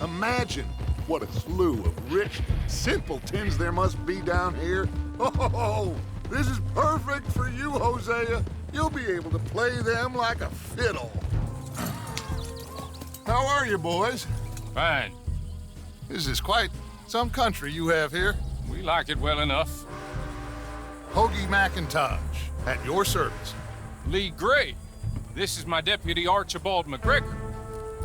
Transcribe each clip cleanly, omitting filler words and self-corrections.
Imagine what a slew of rich simpletons there must be down here. Oh, this is perfect for you, Hosea. You'll be able to play them like a fiddle. How are you, boys? Fine. This is quite some country you have here. We like it well enough. Hoagie McIntosh, at your service. Lee Gray. This is my deputy, Archibald McGregor.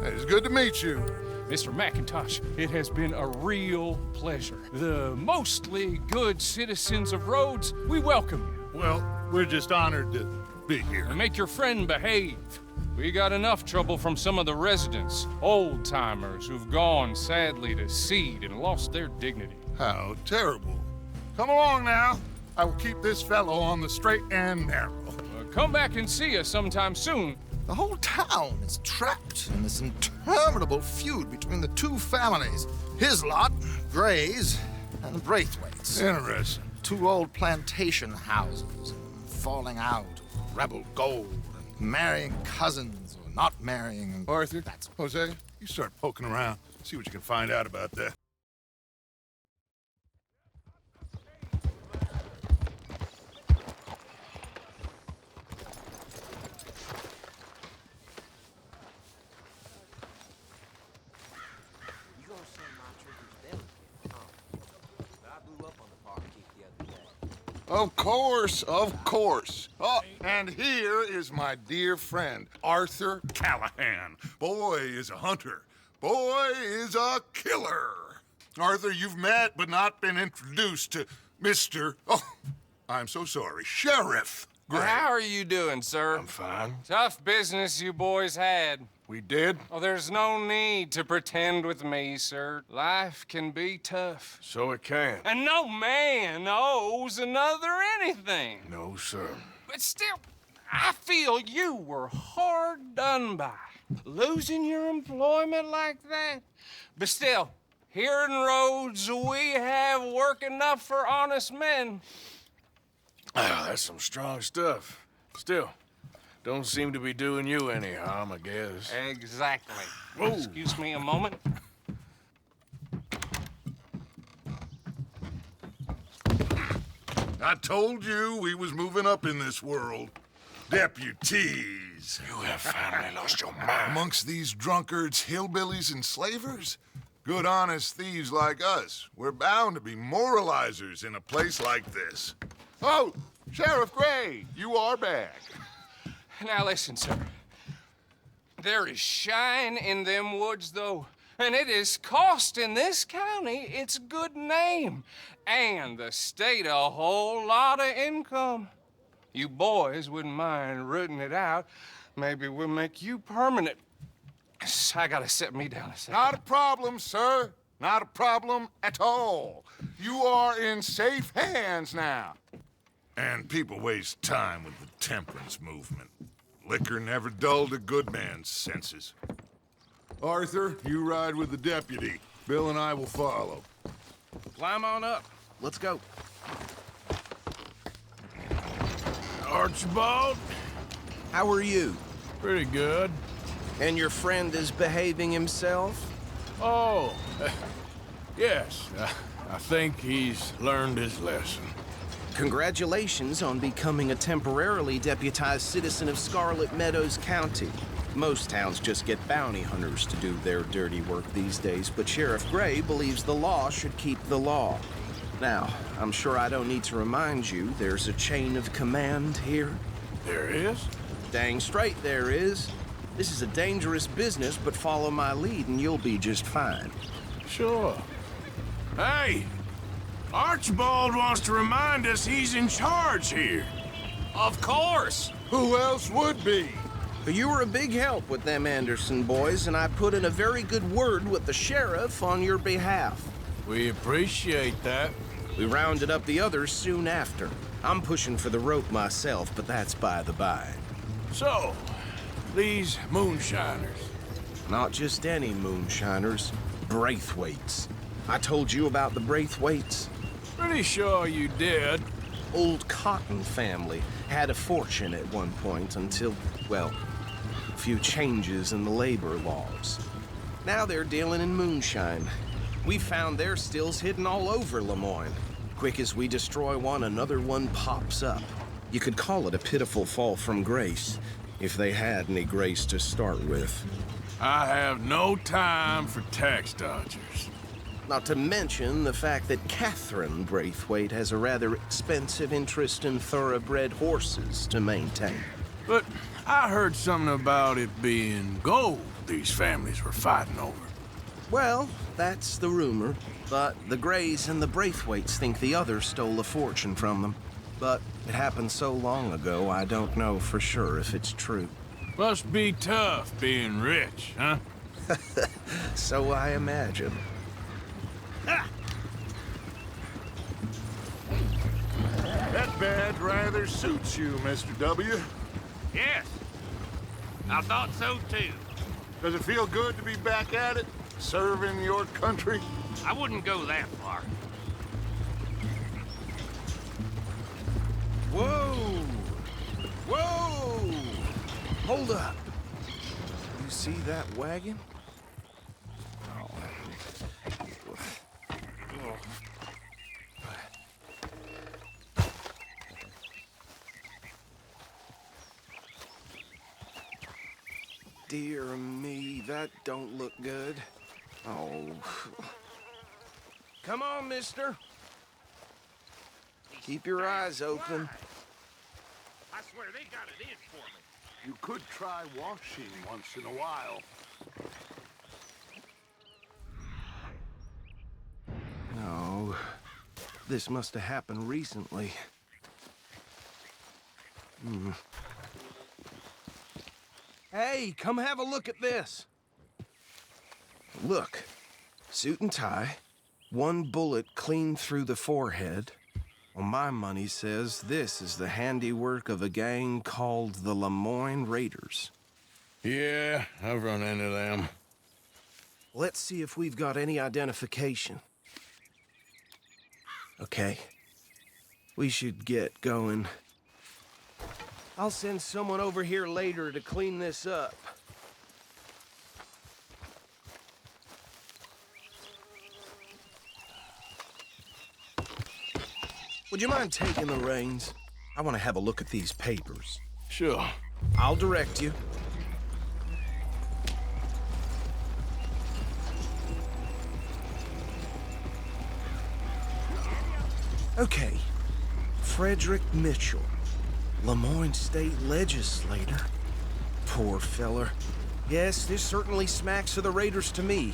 It is good to meet you. Mr. McIntosh, it has been a real pleasure. The mostly good citizens of Rhodes, we welcome you. Well, we're just honored to be here. And make your friend behave. We got enough trouble from some of the residents, old-timers who've gone, sadly, to seed and lost their dignity. How terrible. Come along now. I will keep this fellow on the straight and narrow. Come back and see us sometime soon. The whole town is trapped in this interminable feud between the two families. His lot, Gray's, and the Braithwaites. Interesting. Two old plantation houses, falling out of rebel gold, and marrying cousins or not marrying. Arthur, Jose, you start poking around. See what you can find out about that. Of course, of course. Oh, and here is my dear friend, Arthur Callahan. Boy is a hunter. Boy is a killer. Arthur, you've met but not been introduced to Mr. Oh, I'm so sorry, Sheriff Gray. How are you doing, sir? I'm fine. Tough business you boys had. We did? Oh, there's no need to pretend with me, sir. Life can be tough. So it can. And no man owes another anything. No, sir. But still, I feel you were hard done by. Losing your employment like that. But still, here in Rhodes, we have work enough for honest men. Oh, that's some strong stuff. Still, don't seem to be doing you any harm, I guess. Exactly. Whoa. Excuse me a moment. I told you we was moving up in this world. Deputies. You have finally lost your mind. Amongst these drunkards, hillbillies, and slavers? Good, honest thieves like us. We're bound to be moralizers in a place like this. Oh, Sheriff Gray, you are back. Now listen, sir. There is shine in them woods, though, and it is costing this county its good name and the state a whole lot of income. You boys wouldn't mind rooting it out. Maybe we'll make you permanent. I gotta set me down a second. Not a problem, sir. Not a problem at all. You are in safe hands now. And people waste time with the temperance movement. Liquor never dulled a good man's senses. Arthur, you ride with the deputy. Bill and I will follow. Climb on up. Let's go. Archibald? How are you? Pretty good. And your friend is behaving himself? Oh, yes. I think he's learned his lesson. Congratulations on becoming a temporarily deputized citizen of Scarlett Meadows County. Most towns just get bounty hunters to do their dirty work these days, but Sheriff Gray believes the law should keep the law. Now, I'm sure I don't need to remind you there's a chain of command here. There is? Dang straight there is. This is a dangerous business, but follow my lead and you'll be just fine. Sure. Hey! Archibald wants to remind us he's in charge here. Of course. Who else would be? You were a big help with them Anderson boys, and I put in a very good word with the sheriff on your behalf. We appreciate that. We rounded up the others soon after. I'm pushing for the rope myself, but that's by the by. So, these moonshiners. Not just any moonshiners, Braithwaites. I told you about the Braithwaites. Pretty sure you did. Old Cotton family had a fortune at one point until, well, a few changes in the labor laws. Now they're dealing in moonshine. We found their stills hidden all over Lemoyne. Quick as we destroy one, another one pops up. You could call it a pitiful fall from grace, if they had any grace to start with. I have no time for tax dodgers. Not to mention the fact that Catherine Braithwaite has a rather expensive interest in thoroughbred horses to maintain. But I heard something about it being gold these families were fighting over. Well, that's the rumor. But the Greys and the Braithwaites think the others stole a fortune from them. But it happened so long ago, I don't know for sure if it's true. Must be tough being rich, huh? So I imagine. That badge rather suits you, Mr. W. Yes, I thought so too. Does it feel good to be back at it, serving your country? I wouldn't go that far. Whoa! Whoa! Hold up. You see that wagon? Dear me, that don't look good. Oh. Come on, mister. Keep your eyes open. I swear they got it in for me. You could try washing once in a while. No. This must have happened recently. Hey, come have a look at this. Look. Suit and tie. One bullet clean through the forehead. Well, my money says this is the handiwork of a gang called the Lemoyne Raiders. Yeah, I've run into them. Let's see if we've got any identification. Okay. We should get going. I'll send someone over here later to clean this up. Would you mind taking the reins? I want to have a look at these papers. Sure. I'll direct you. Okay. Frederick Mitchell, Lemoyne State Legislator. Poor feller. Yes, this certainly smacks of the Raiders to me.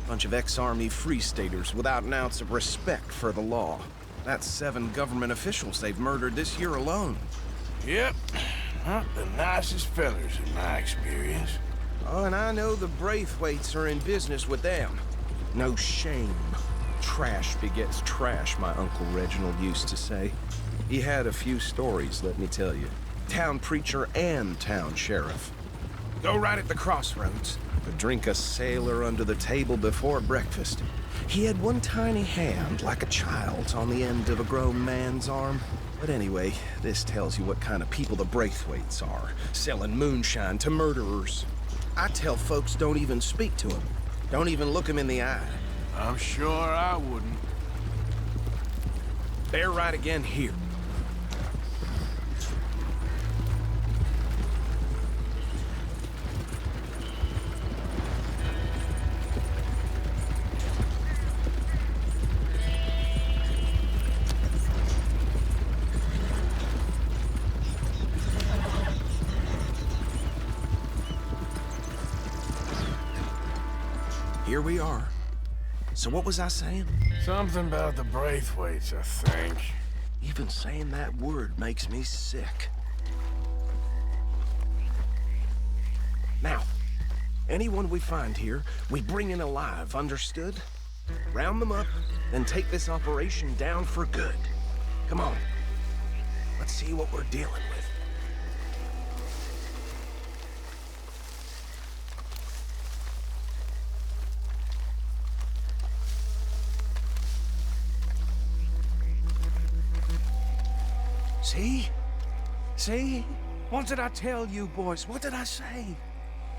Bunch of ex-Army Free Staters without an ounce of respect for the law. That's 7 government officials they've murdered this year alone. Yep. Not the nicest fellers in my experience. Oh, and I know the Braithwaites are in business with them. No shame. Trash begets trash, my Uncle Reginald used to say. He had a few stories, let me tell you. Town preacher and town sheriff. Go right at the crossroads. Could drink a sailor under the table before breakfast. He had one tiny hand, like a child's, on the end of a grown man's arm. But anyway, this tells you what kind of people the Braithwaites are, selling moonshine to murderers. I tell folks don't even speak to them. Don't even look them in the eye. I'm sure I wouldn't. They're right again here. Here we are. So what was I saying? Something about the Braithwaites, I think. Even saying that word makes me sick. Now, anyone we find here, we bring in alive, understood? Round them up, then take this operation down for good. Come on. Let's see what we're dealing with. See? See? What did I tell you, boys? What did I say?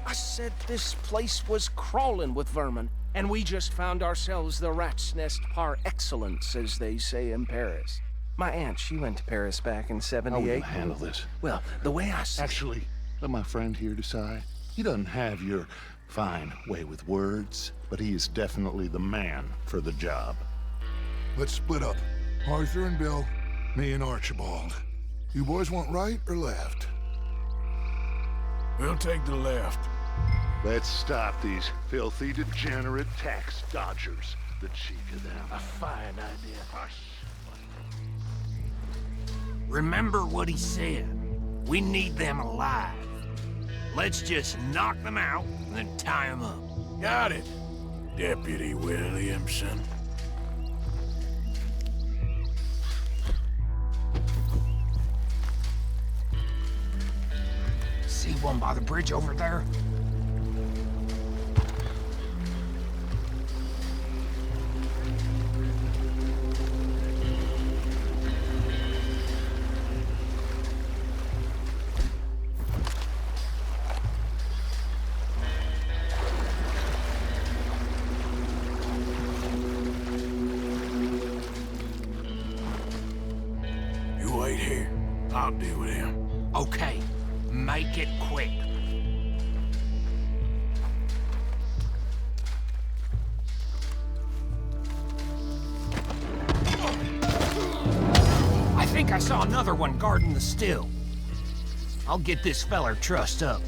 I said this place was crawling with vermin, and we just found ourselves the rat's nest par excellence, as they say in Paris. My aunt, she went to Paris back in How '78. are we gonna handle this? Well, the way I see Actually, let my friend here decide. He doesn't have your fine way with words, but he is definitely the man for the job. Let's split up. Arthur and Bill, me and Archibald. You boys want right or left? We'll take the left. Let's stop these filthy, degenerate tax dodgers. The cheek of them. A fine idea. Hush. Remember what he said. We need them alive. Let's just knock them out and then tie them up. Got it, Deputy Williamson. See one by the bridge over there? You wait here. I'll deal with him. Okay, make it quick. I think I saw another one guarding the still. I'll get this feller trussed up.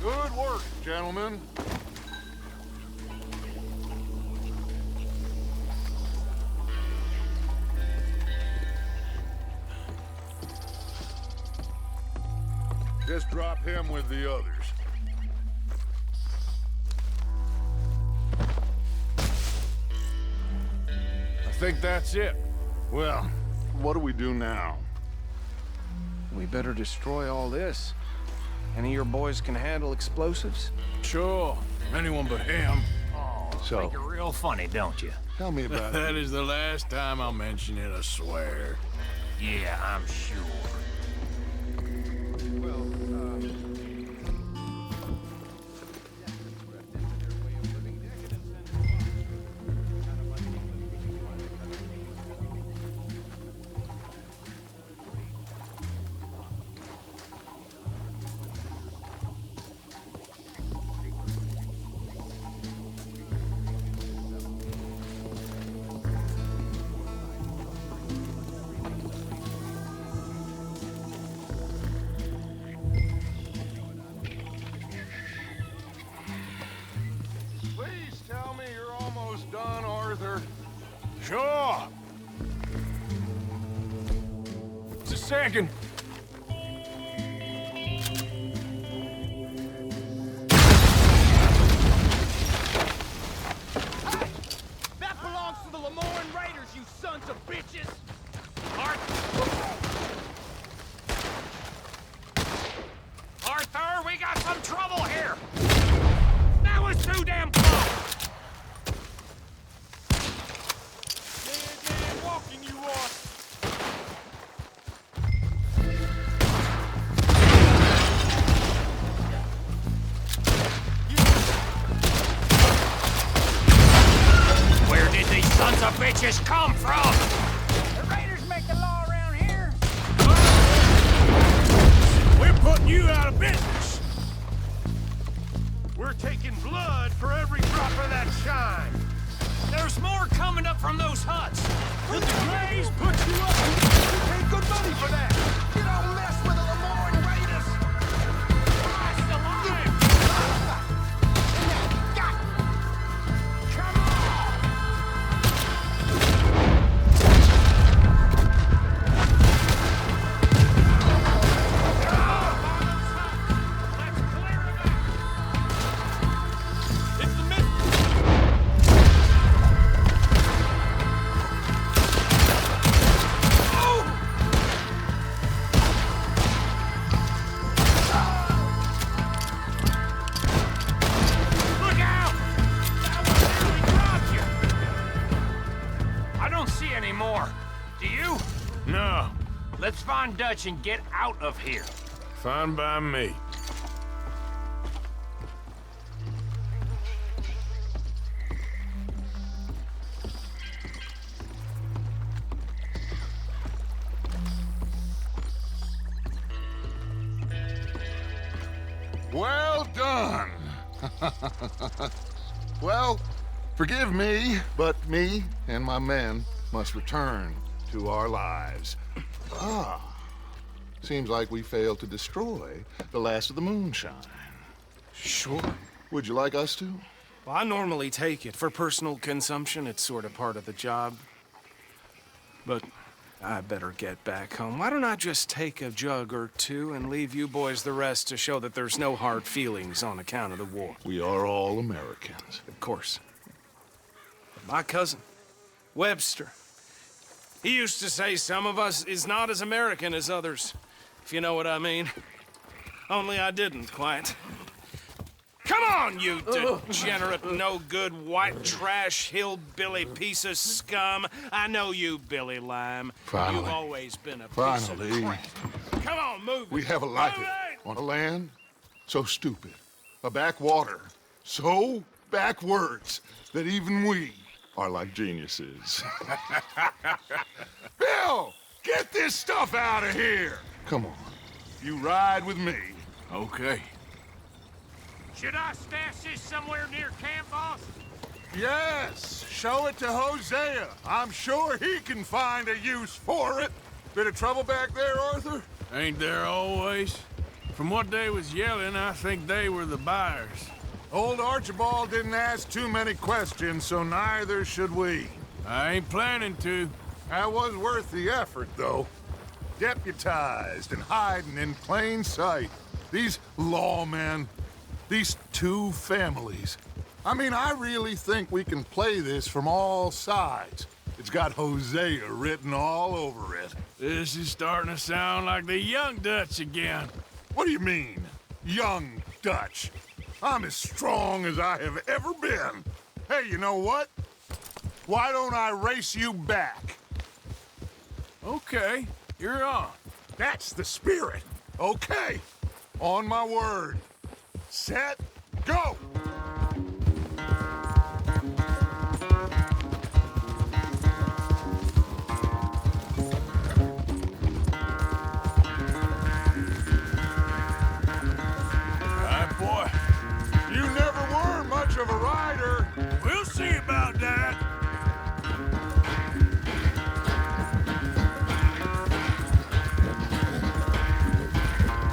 Good work, gentlemen. Just drop him with the others. I think that's it. Well, what do we do now? we better destroy all this. Any of your boys can handle explosives? Sure. Anyone but him. So, Make it real funny, don't you? tell me about That it. is the last time I'll mention it, I swear. Yeah, I'm sure. Please tell me you're almost done, Arthur. Sure. Just a second. That belongs to the Lemoyne Raiders, you sons of bitches! Arthur, we got some trouble here! That was too damn close! Dead walking you are! Where did these sons of bitches come from? The Raiders make the law around here! We're putting you out of business. We're taking blood for every drop of that shine! There's more coming up from those huts. Did the Grays put you up? I don't see any more. Do you? No, Let's find Dutch and get out of here. fine by me. Well done. Well, forgive me, but me and my men must return to our lives. Seems like we failed to destroy the last of the moonshine. Sure. Would you like us to? Well, I normally take it. For personal consumption, it's sort of part of the job. But I better get back home. Why don't I just take a jug or two and leave you boys the rest to show that there's no hard feelings on account of the war? We are all Americans. Of course. My cousin, Webster, he used to say some of us is not as American as others, if you know what I mean. Only I didn't quite. Come on, you degenerate, no-good, white trash, hillbilly piece of scum. I know you, Billy Lime. Finally. You've always been a piece Finally. of crap. Come on, move it. We have a life Move it! on a land so stupid, a backwater so backwards that even we are like geniuses. Bill, get this stuff out of here. Come on, you ride with me. Okay. Should I stash this somewhere near camp, boss? Yes, show it to Hosea. I'm sure he can find a use for it. Bit of trouble back there, Arthur? Ain't there always? From what they was yelling, I think they were the buyers. Old Archibald didn't ask too many questions, so neither should we. I ain't planning to. That was worth the effort, though. Deputized and hiding in plain sight. These lawmen, these two families. I mean, I really think we can play this from all sides. It's got Hosea written all over it. This is starting to sound like the young Dutch again. What do you mean, young Dutch? I'm as strong as I have ever been. Hey, you know what? Why don't I race you back? Okay, you're on. That's the spirit. Okay, on my word. Set, go! Alright, boy. You never were much of a rider. We'll see about that.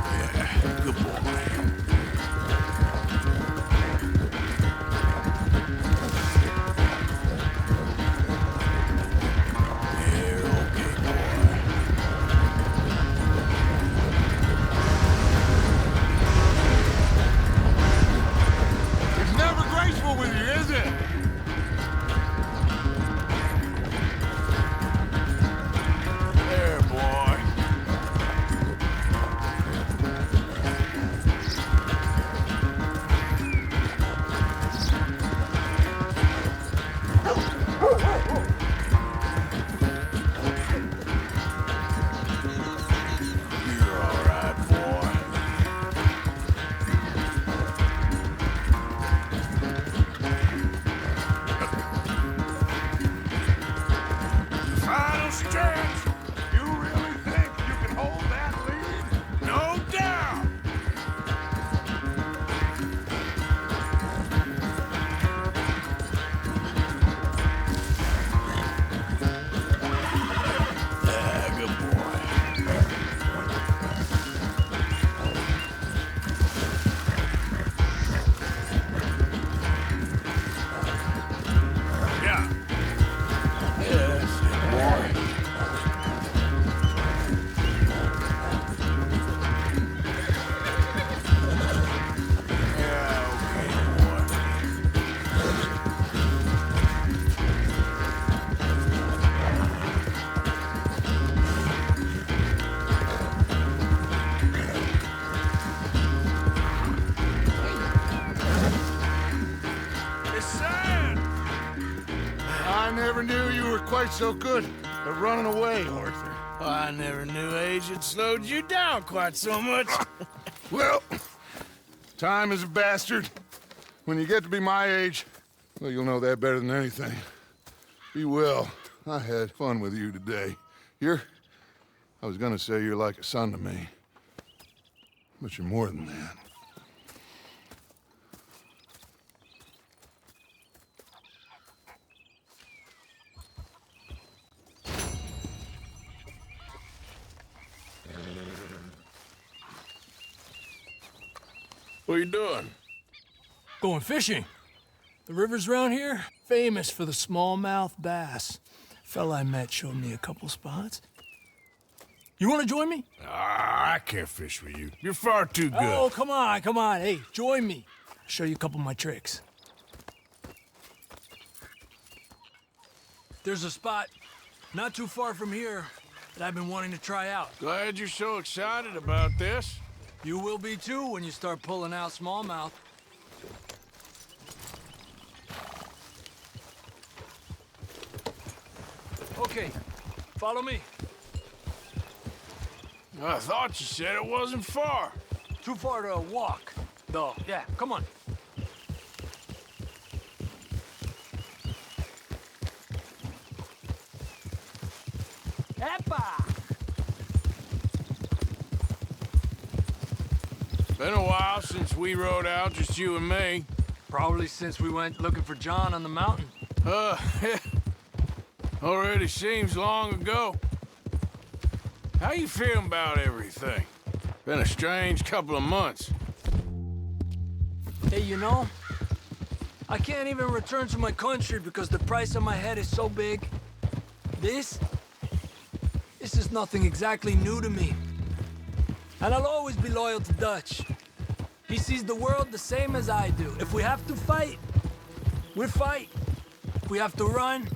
Yeah, good boy. It's never graceful with you, is it? There, boy. You're all right, boy. Final stretch. You really think you can hold that lead? No doubt. Yeah, good boy. Yeah. Yes, boy. quite so good at running away, Arthur. Oh, I never knew age had slowed you down quite so much. Well, time is a bastard. When you get to be my age, well, you'll know that better than anything. Be well. I had fun with you today. I was gonna say you're like a son to me. But you're more than that. What are you doing? Going fishing. The rivers around here, famous for the smallmouth bass. Fella I met showed me a couple spots. You want to join me? Ah, I can't fish with you. You're far too good. Oh, come on, come on. Hey, join me. I'll show you a couple of my tricks. There's a spot not too far from here that I've been wanting to try out. Glad you're so excited about this. You will be too when you start pulling out smallmouth. Okay, follow me. I thought you said it wasn't far. Too far to walk, though. Yeah, come on. Epa! Been a while since we rode out, just you and me. Probably since we went looking for John on the mountain. Already seems long ago. How you feeling about everything? Been a strange couple of months. Hey, you know, I can't even return to my country because the price on my head is so big. This is nothing exactly new to me. And I'll always be loyal to Dutch. He sees the world the same as I do. If we have to fight, we'll fight. If we have to run,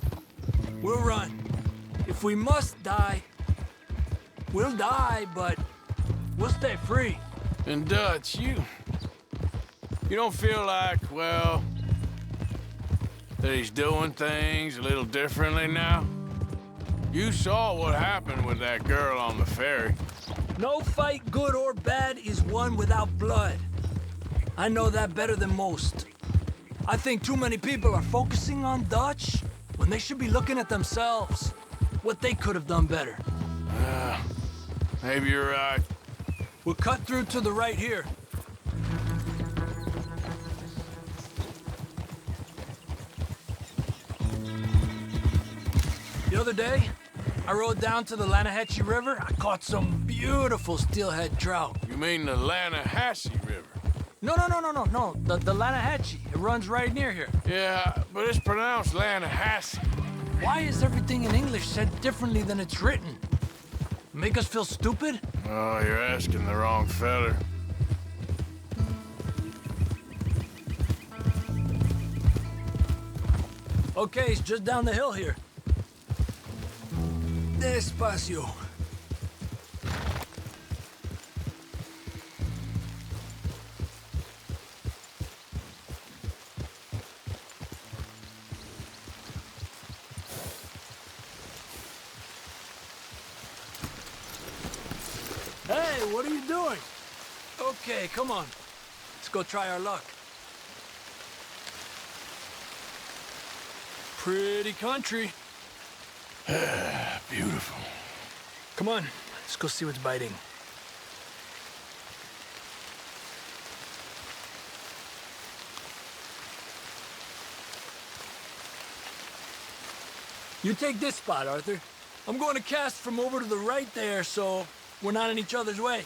we'll run. If we must die, we'll die, but we'll stay free. And Dutch, you don't feel like, well, that he's doing things a little differently now? You saw what happened with that girl on the ferry. No fight, good or bad, is won without blood. I know that better than most. I think too many people are focusing on Dutch when they should be looking at themselves, what they could have done better. Maybe you're right. We'll cut through to the right here. The other day, I rode down to the Lanahatchee River. I caught some beautiful steelhead trout. You mean the Lanahatchee River? No. The Lanahatchee. It runs right near here. Yeah, but it's pronounced Lanahatchee. Why is everything in English said differently than it's written? Make us feel stupid? Oh, you're asking the wrong feller. Okay, it's just down the hill here. Despacio. Hey, what are you doing? Okay, come on. Let's go try our luck. Pretty country. Beautiful. Come on, let's go see what's biting. You take this spot, Arthur. I'm going to cast from over to the right there, so we're not in each other's way.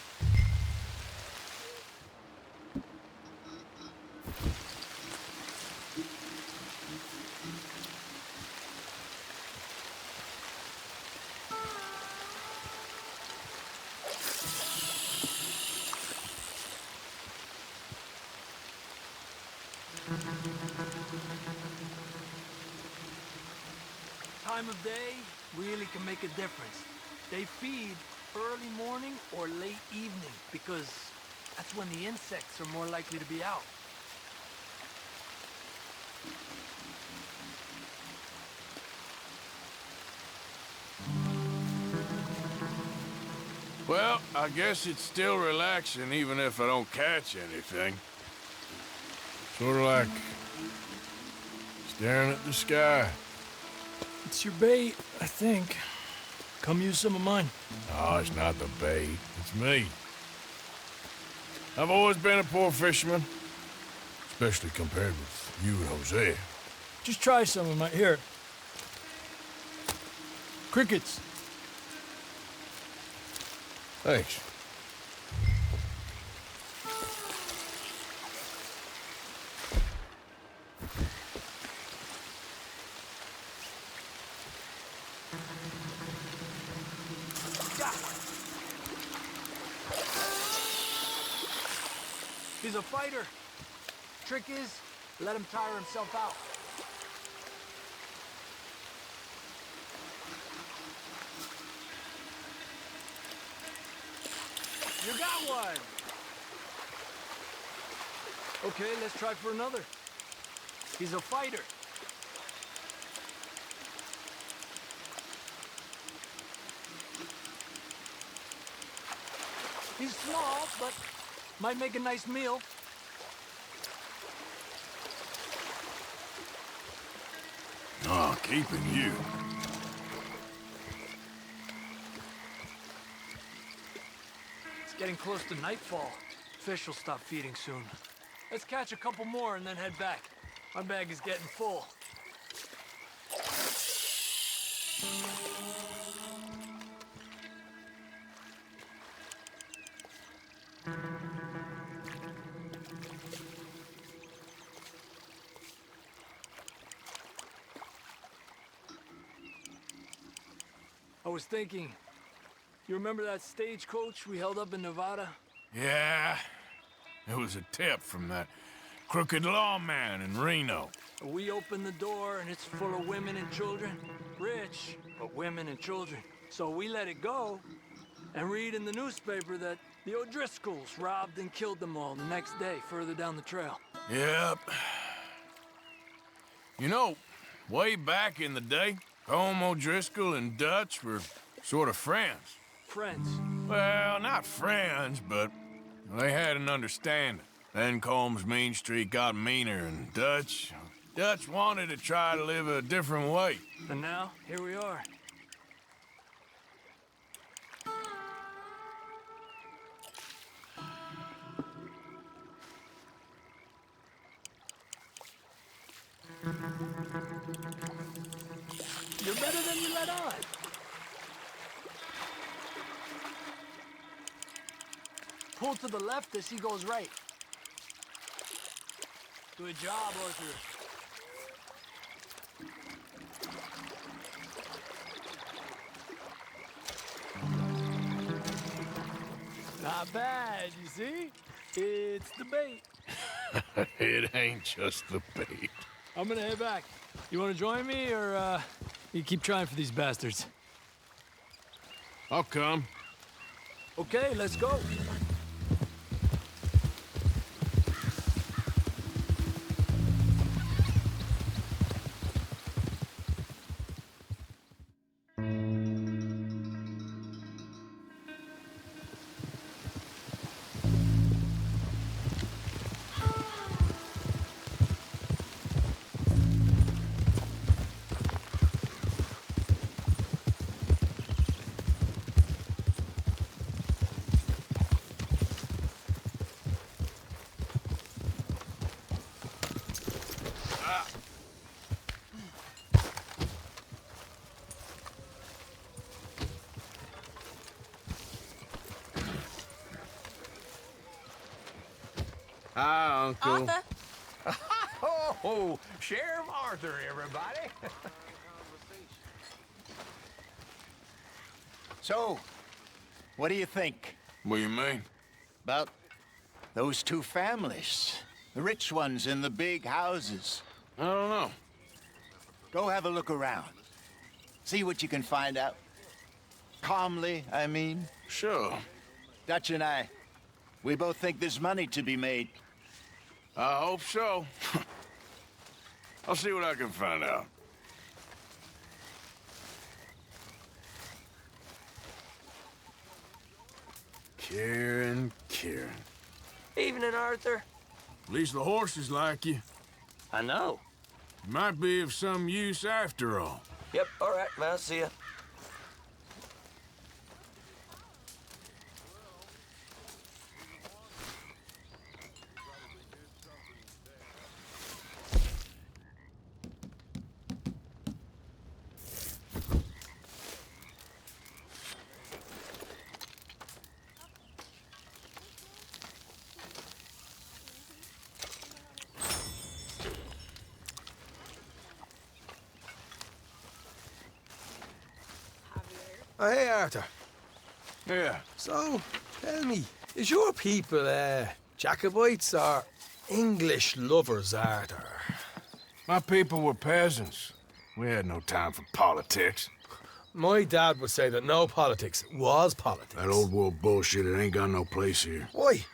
Time of day really can make a difference. They feed early morning or late evening because that's when the insects are more likely to be out. Well, I guess it's still relaxing even if I don't catch anything. Sort of like staring at the sky. It's your bait, I think. Come use some of mine. Oh, it's not the bait. It's me. I've always been a poor fisherman. Especially compared with you and Jose. Just try some of my... Here. Crickets. Thanks. He's a fighter. Trick is, let him tire himself out. You got one! Okay, let's try for another. He's a fighter. He's small, but might make a nice meal. Oh, keeping you. It's getting close to nightfall. Fish will stop feeding soon. Let's catch a couple more and then head back. My bag is getting full. I was thinking, you remember that stagecoach we held up in Nevada? Yeah. It was a tip from that crooked lawman in Reno. We opened the door and it's full of women and children. Rich, but women and children. So we let it go and read in the newspaper that the O'Driscolls robbed and killed them all the next day further down the trail. Yep. You know, way back in the day, Colm O'Driscoll and Dutch were sort of friends. Friends. Well, not friends, but they had an understanding. Then Colm's mean streak got meaner, and Dutch wanted to try to live a different way. And now, here we are. You're better than you let on. Pull to the left as he goes right. Good job, Arthur. Not bad, you see? It's the bait. It ain't just the bait. I'm gonna head back. You wanna join me, or, you keep trying for these bastards? I'll come. Okay, let's go. Hi, Uncle. Arthur? Oh, Sheriff Arthur, everybody. So, what do you think What do you mean? about those two families? The rich ones in the big houses. I don't know. Go have a look around. See what you can find out. Calmly, I mean. Sure. Dutch and I, we both think there's money to be made. I hope so. I'll see what I can find out. Kieran. Evening, Arthur. At least the horses like you. I know. You might be of some use after all. Yep, all right, well, see ya. Oh, hey, Arthur. Yeah. So, tell me, is your people, Jacobites or English lovers, Arthur? My people were peasants. We had no time for politics. My dad would say that no politics was politics. That old world bullshit, it ain't got no place here. Why?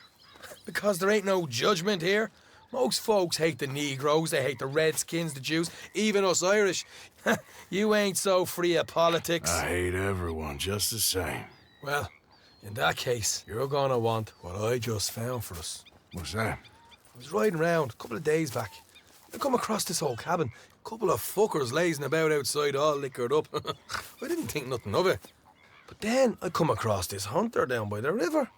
Because there ain't no judgment here. Most folks hate the Negroes, they hate the Redskins, the Jews, even us Irish. You ain't so free of politics. I hate everyone just the same. Well, in that case, you're gonna want what I just found for us. What's that? I was riding around a couple of days back. I come across this old cabin. A couple of fuckers lazing about outside all liquored up. I didn't think nothing of it. But then I come across this hunter down by the river.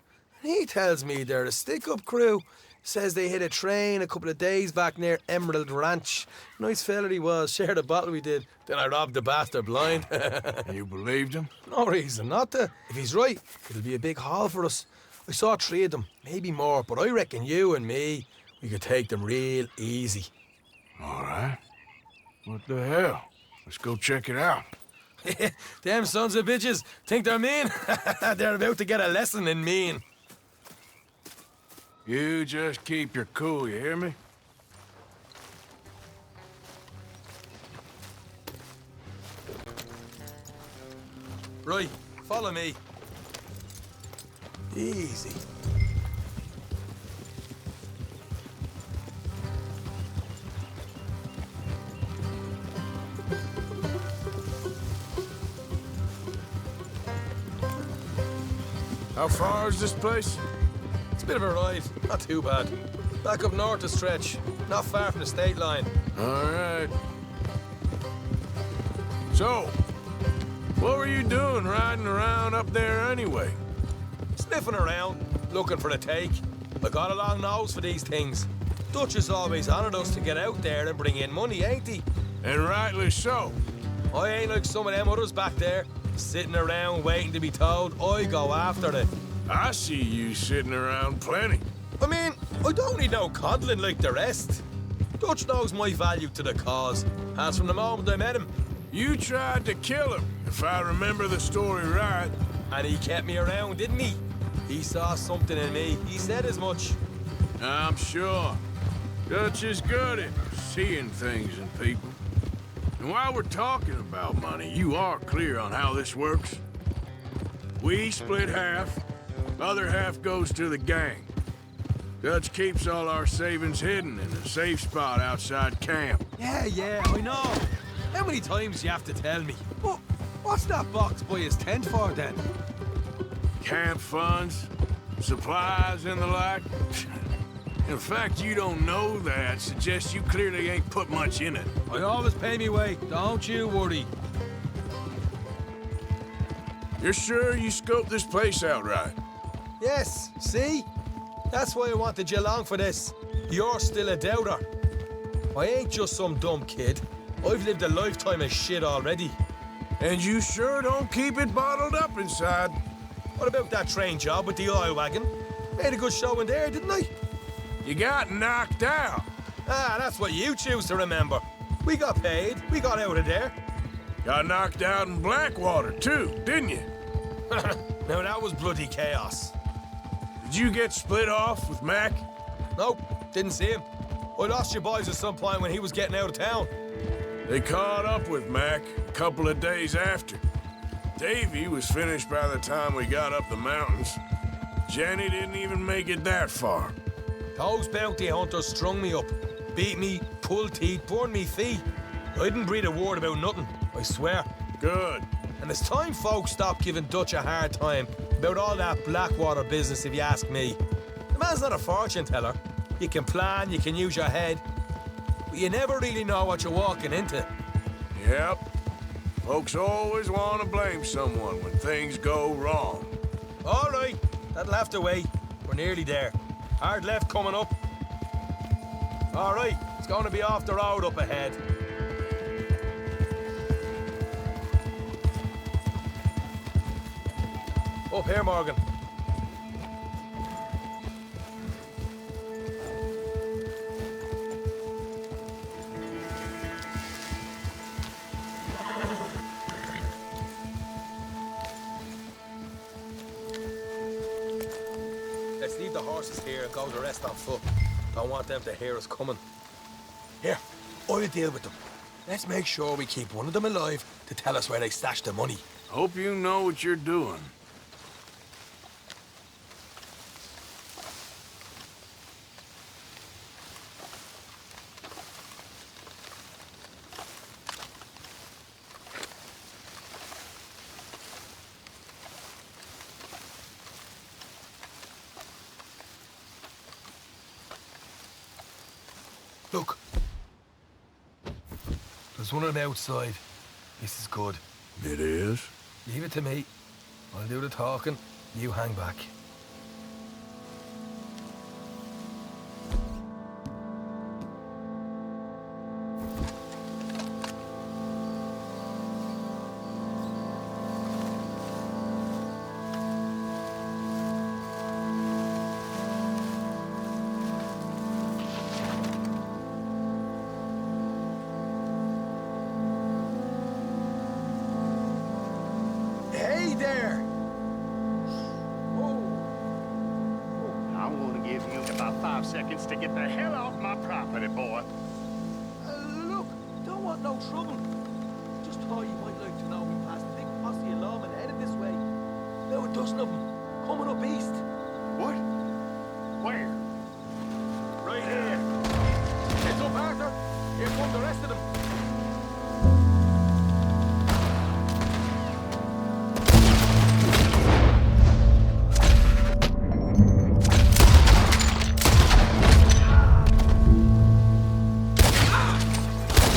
And he tells me they're a stick-up crew. Says they hit a train a couple of days back near Emerald Ranch. Nice fella he was, shared a bottle we did. Then I robbed the bastard blind. You believed him? No reason not to. If he's right, it'll be a big haul for us. I saw 3 of them, maybe more, but I reckon you and me, we could take them real easy. All right. What the hell? Let's go check it out. Them sons of bitches think they're mean. They're about to get a lesson in mean. You just keep your cool, you hear me? Right, follow me. Easy. How far is this place? It's a bit of a ride, not too bad. Back up north a stretch, not far from the state line. All right. So, what were you doing riding around up there anyway? Sniffing around, looking for the take. I got a long nose for these things. Dutch has always honoured us to get out there and bring in money, ain't he? And rightly so. I ain't like some of them others back there, sitting around waiting to be told. I go after it. I see you sitting around plenty. I mean, I don't need no coddling like the rest. Dutch knows my value to the cause, as from the moment I met him. You tried to kill him, if I remember the story right. And he kept me around, didn't he? He saw something in me. He said as much. I'm sure. Dutch is good at seeing things in people. And while we're talking about money, you are clear on how this works? We split half. Other half goes to the gang. Dutch keeps all our savings hidden in a safe spot outside camp. Yeah, I know. How many times you have to tell me? What's that box by his tent for, then? Camp funds, supplies, and the like. In fact, you don't know that suggests you clearly ain't put much in it. I always pay me way, don't you worry. You're sure you scoped this place out right? Yes, see? That's why I wanted you along for this. You're still a doubter. I ain't just some dumb kid. I've lived a lifetime of shit already. And you sure don't keep it bottled up inside. What about that train job with the oil wagon? Made a good show in there, didn't I? You got knocked out. Ah, that's what you choose to remember. We got paid. We got out of there. Got knocked out in Blackwater, too, didn't you? Now, that was bloody chaos. Did you get split off with Mac? Nope, didn't see him. I lost your boys at some point when he was getting out of town. They caught up with Mac a couple of days after. Davy was finished by the time we got up the mountains. Jenny didn't even make it that far. Those bounty hunters strung me up, beat me, pulled teeth, burned me feet. I didn't breathe a word about nothing, I swear. Good. And it's time folks stopped giving Dutch a hard time. about all that Blackwater business, if you ask me. The man's not a fortune teller. You can plan, you can use your head, but you never really know what you're walking into. Yep. Folks always want to blame someone when things go wrong. All right, that'll have to wait. We're nearly there. Hard left coming up. All right, it's going to be off the road up ahead. Up here, Morgan. Let's leave the horses here and go the rest on foot. Don't want them to hear us coming. Here, I'll deal with them. Let's make sure we keep one of them alive to tell us where they stashed the money. Hope you know what you're doing. Look. There's one on the outside. This is good. It is? Leave it to me. I'll do the talking. You hang back. Hey there! I'm gonna give you about 5 seconds to get the hell off my property, boy. Look, don't want no trouble. Just thought you might like to know we passed a big posse of lawmen headed this way. About a dozen of them, coming up east. What? Where? Right here. Heads up, Arthur. Here come the rest of them.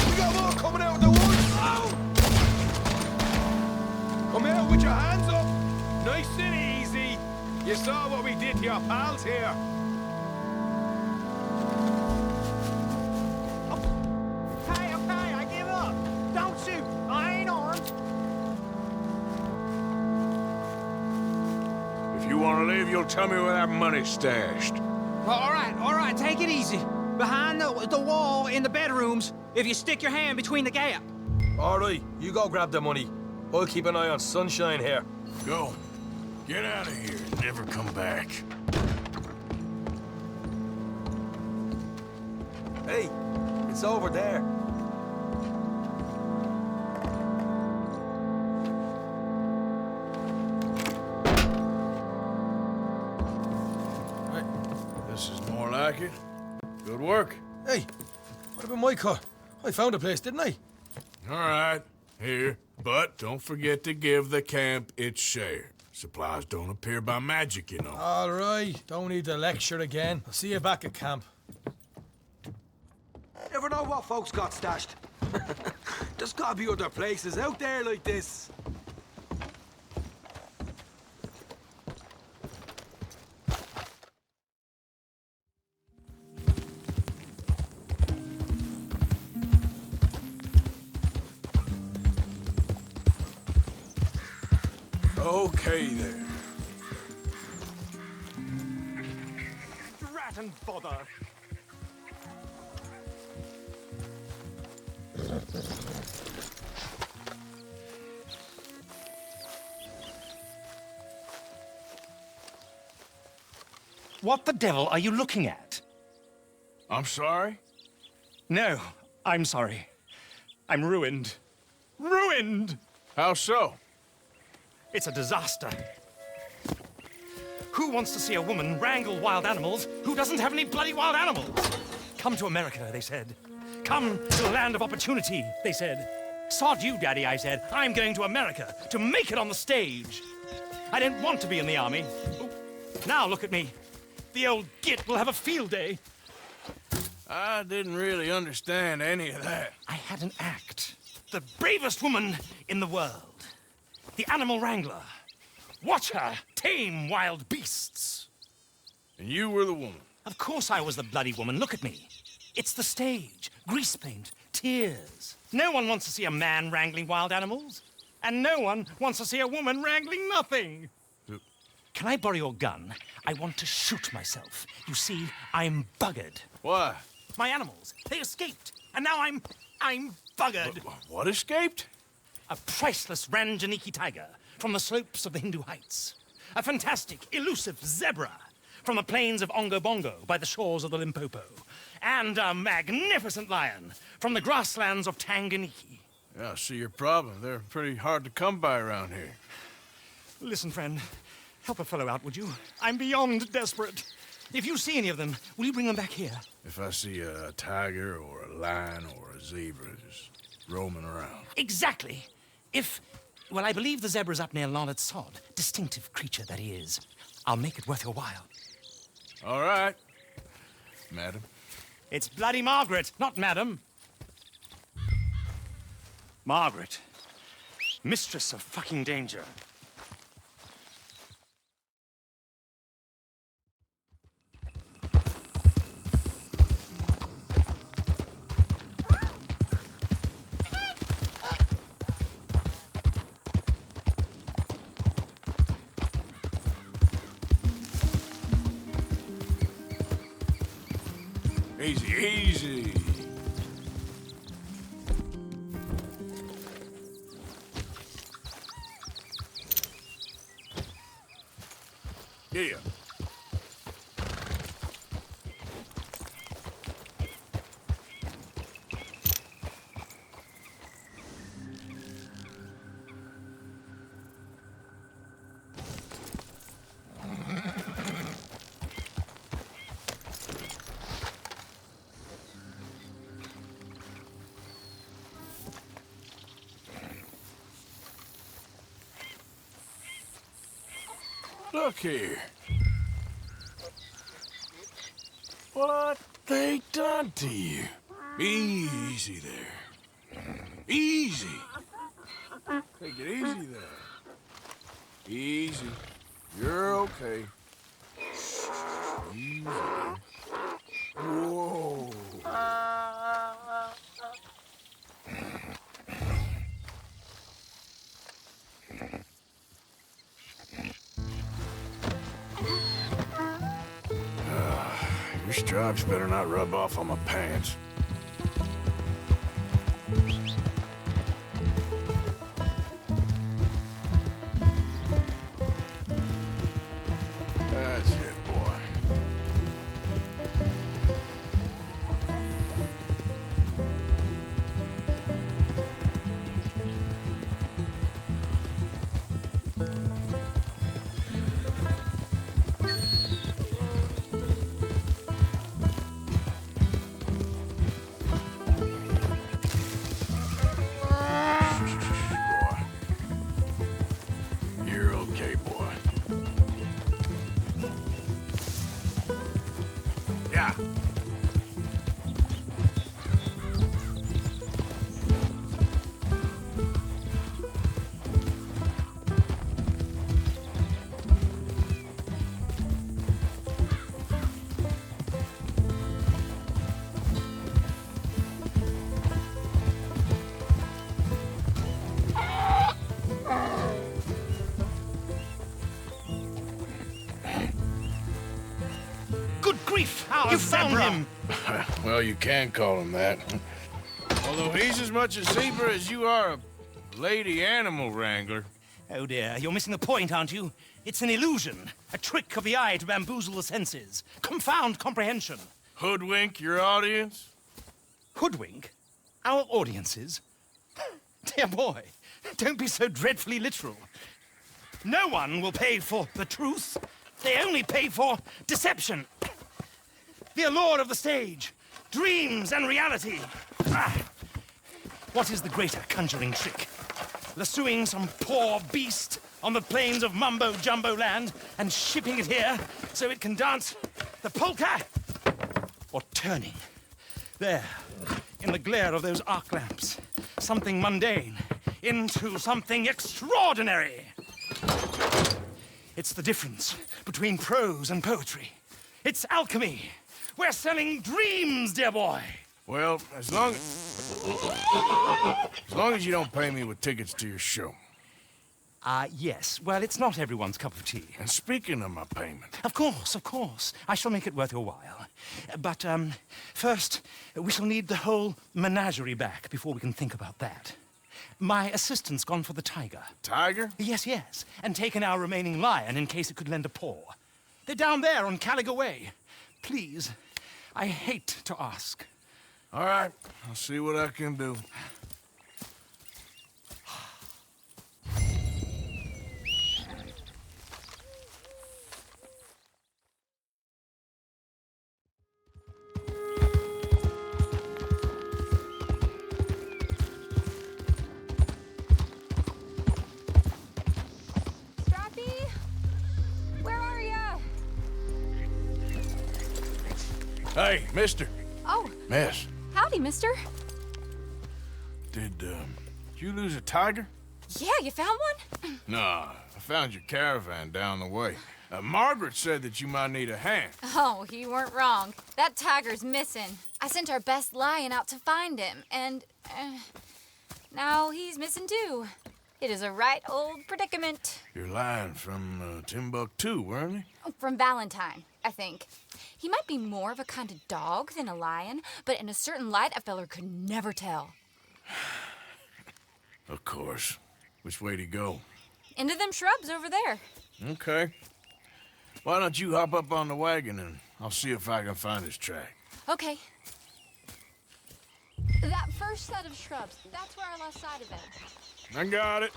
We got more coming out of the woods. Come out with your hands up. Nice and easy. You saw what we did to your pals here. Okay, I give up. Don't shoot. I ain't armed. If you want to leave, you'll tell me where that money's stashed. All right, take it easy. Behind the wall in the bedrooms, if you stick your hand between the gap. All right, you go grab the money. I'll keep an eye on Sunshine here. Go. Get out of here and never come back. Hey, it's over there. This is more like it. Good work. Hey, what about my car? I found a place, didn't I? All right, here. But don't forget to give the camp its share. Supplies don't appear by magic, you know. All right, don't need to lecture again. I'll see you back at camp. Never know what folks got stashed. There's gotta be other places out there like this. Okay, there. Rat and bother. What the devil are you looking at? I'm sorry? No, I'm sorry. I'm ruined. Ruined! How so? It's a disaster. Who wants to see a woman wrangle wild animals who doesn't have any bloody wild animals? Come to America, they said. Come to the land of opportunity, they said. Sod you, Daddy, I said. I'm going to America to make it on the stage. I don't want to be in the army. Oh, now look at me. The old git will have a field day. I didn't really understand any of that. I had an act. The bravest woman in the world. The animal wrangler. Watch her tame wild beasts. And you were the woman? Of course I was the bloody woman. Look at me. It's the stage. Grease paint. Tears. No one wants to see a man wrangling wild animals. And no one wants to see a woman wrangling nothing. Can I borrow your gun? I want to shoot myself. You see, I'm buggered. Why? My animals, they escaped. And now I'm buggered. What escaped? A priceless Ranjaniki tiger from the slopes of the Hindu Heights. A fantastic, elusive zebra from the plains of Ongo Bongo by the shores of the Limpopo. And a magnificent lion from the grasslands of Tanganyika. Yeah, I see your problem. They're pretty hard to come by around here. Listen, friend, help a fellow out, would you? I'm beyond desperate. If you see any of them, will you bring them back here? If I see a tiger or a lion or a zebra just roaming around. Exactly. Well, I believe the zebra's up near Larned Sod. Distinctive creature that he is. I'll make it worth your while. All right, madam. It's bloody Margaret, not madam. Margaret. Mistress of fucking danger. Easy, easy. Yeah. Look here. What they done to you? Easy there. Easy. Take it easy there. Easy. You're okay. Easy there. Whoa. Your stripes better not rub off on my pants. That's it, boy. You found him! Well, you can call him that. Although he's as much a zebra as you are a lady animal wrangler. Oh dear, you're missing the point, aren't you? It's an illusion, a trick of the eye to bamboozle the senses, confound comprehension. Hoodwink your audience? Hoodwink? Our audiences? Dear boy, don't be so dreadfully literal. No one will pay for the truth. They only pay for deception. The allure of the stage, dreams and reality. What is the greater conjuring trick? lassoing some poor beast on the plains of mumbo-jumbo land and shipping it here so it can dance the polka, or turning there in the glare of those arc lamps something mundane into something extraordinary. It's the difference between prose and poetry. It's alchemy. We're selling dreams, dear boy. Well, as long as you don't pay me with tickets to your show. Yes. Well, it's not everyone's cup of tea. And speaking of my payment... Of course. I shall make it worth your while. But, first, we shall need the whole menagerie back before we can think about that. My assistant's gone for the tiger. Tiger? Yes. And taken our remaining lion in case it could lend a paw. They're down there on Caliga Way. Please, I hate to ask. All right, I'll see what I can do. Hey, mister. Oh. Miss. Howdy, mister. Did you lose a tiger? Yeah, you found one? Nah, I found your caravan down the way. Margaret said that you might need a hand. Oh, you weren't wrong. That tiger's missing. I sent our best lion out to find him, and now he's missing too. It is a right old predicament. Your lion from Timbuktu, weren't he? From Valentine, I think. He might be more of a kind of dog than a lion, but in a certain light, a feller could never tell. Of course. Which way to go? Into them shrubs over there. Okay. Why don't you hop up on the wagon and I'll see if I can find his track. Okay. That first set of shrubs, that's where I lost sight of him. I got it.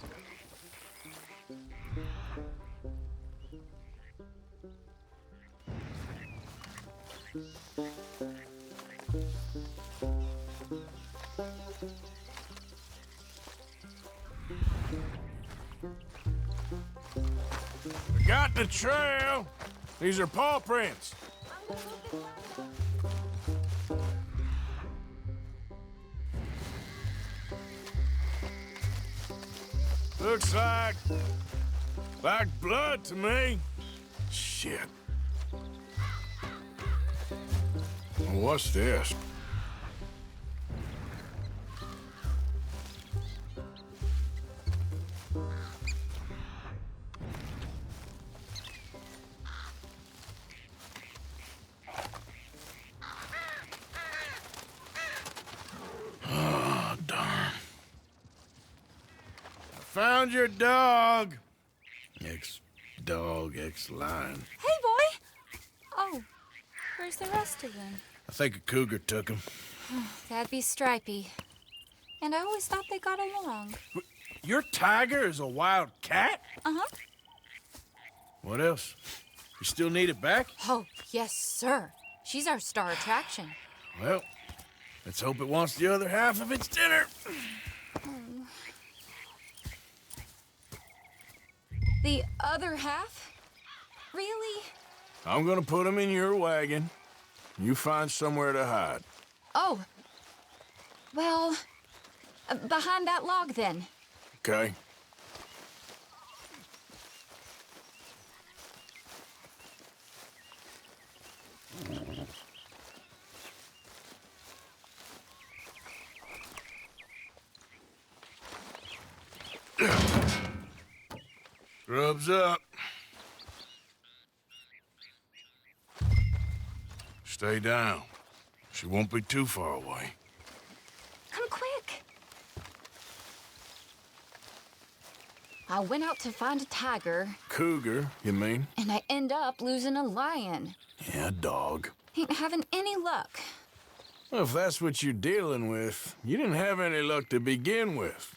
I got the trail. These are paw prints. Looks like blood to me. Shit. What's this? Oh, darn. I found your dog. Ex-dog, ex-lion. Hey, boy! Oh, where's the rest of them? I think a cougar took him. That'd be Stripey. And I always thought they got along. Your tiger is a wild cat? Uh-huh. What else? You still need it back? Oh, yes, sir. She's our star attraction. Well, let's hope it wants the other half of its dinner. The other half? Really? I'm gonna put him in your wagon. You find somewhere to hide. Oh. Well, behind that log, then. Okay. Scrubs up. Stay down. She won't be too far away. Come quick. I went out to find a tiger. Cougar, you mean? And I end up losing a lion. Yeah, dog. Ain't having any luck. Well, if that's what you're dealing with, you didn't have any luck to begin with.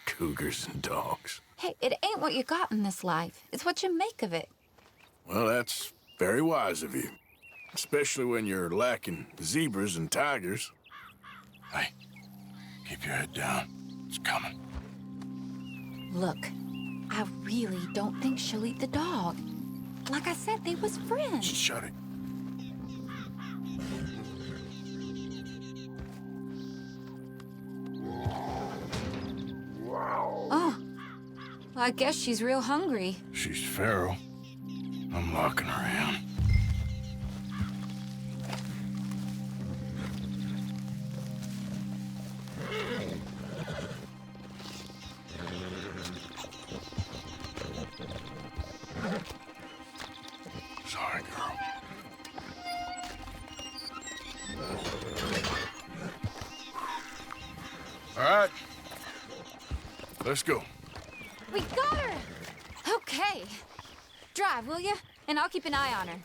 Cougars and dogs. Hey, it ain't what you got in this life. It's what you make of it. Well, that's very wise of you. Especially when you're lacking zebras and tigers. Hey, keep your head down. It's coming. Look, I really don't think she'll eat the dog. Like I said, they was friends. Shut it. Oh, well, I guess she's real hungry. She's feral. I'm locking her in. Sorry, girl. All right. Let's go. We got her! Okay. Drive, will you? And I'll keep an eye on her.